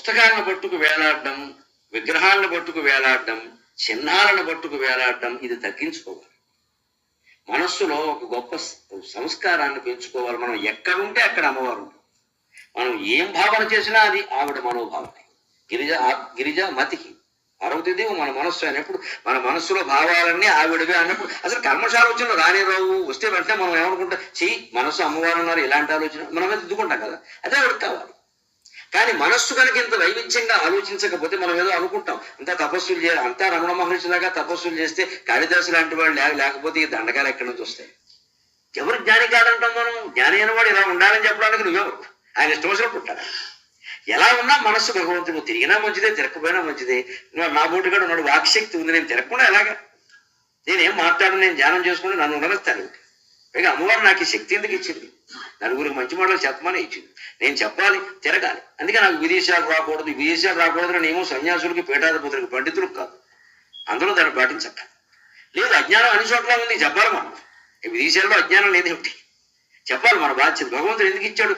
పుస్తకాలను పట్టుకు వేలాడడం, విగ్రహాలను పట్టుకు వేలాడడం, చిహ్నాలను పట్టుకు వేలాడడం ఇది తగ్గించుకోవాలి. మనస్సులో ఒక గొప్ప సంస్కారాన్ని పెంచుకోవాలి. మనం ఎక్కడుంటే అక్కడ అమ్మవారు ఉంటుంది. మనం ఏం భావన చేసినా అది ఆవిడ మనోభావనే. గిరిజ మతికి పార్వతీదేవి మన మనస్సు అయినప్పుడు, మన మనస్సులో భావాలన్నీ ఆవిడవే అన్నప్పుడు అసలు కర్మశాలోచనలు రానే రావు. వస్తే వెంటనే మనం ఏమనుకుంటాం, మనస్సు అమ్మవారు అన్నారు ఇలాంటి ఆలోచన మనం మీద దిద్దుకుంటాం కదా, అదే ఆవిడకి కావాలి. కానీ మనస్సు కనుక ఇంత వైవిధ్యంగా ఆలోచించకపోతే మనం ఏదో అనుకుంటాం, అంతా తపస్సులు చేయాలి, అంతా రమణ మహర్షిలాగా తపస్సులు చేస్తే కాళిదాసు లాంటి వాళ్ళు లేకపోతే ఈ దండకాలు ఎక్కడి నుంచి వస్తాయి? ఎవరు జ్ఞాని కాదంటాం మనం? జ్ఞాని అయిన వాడు ఇలా ఉండాలని చెప్పడానికి నువ్వెవరు? ఆయన ఇష్టం వచ్చినప్పుడు ఉంటాడు. ఎలా ఉన్నా మనస్సు భగవంతుడు, తిరిగినా మంచిదే, తిరగకపోయినా మంచిదే. నా బోటుగాడు ఉన్నాడు, వాక్శక్తి ఉంది, నేను తిరగకుండా ఎలాగా? నేనేం మాట్లాడు, నేను ధ్యానం చేసుకుంటే నన్ను ఉండనిస్తాను. పైగా అమ్మవారు నాకు ఈ శక్తి ఎందుకు ఇచ్చింది? నలుగురికి మంచి మాటలు చెప్పమని ఇచ్చింది. నేను చెప్పాలి, తిరగాలి. అందుకే నాకు విదేశాలు రాకూడదు. విదేశాలు రాకూడదు ఏమో సన్యాసులకి, పీఠాధిపతులకి, పండితులకు కాదు. అందులో దాన్ని పాటించక్క లేదు. అజ్ఞానం అన్ని చోట్ల ఉంది, చెప్పాలి మనం. విదేశాల్లో అజ్ఞానం లేదేమిటి? చెప్పాలి, మన బాధ్యత. భగవంతుడు ఎందుకు ఇచ్చాడు?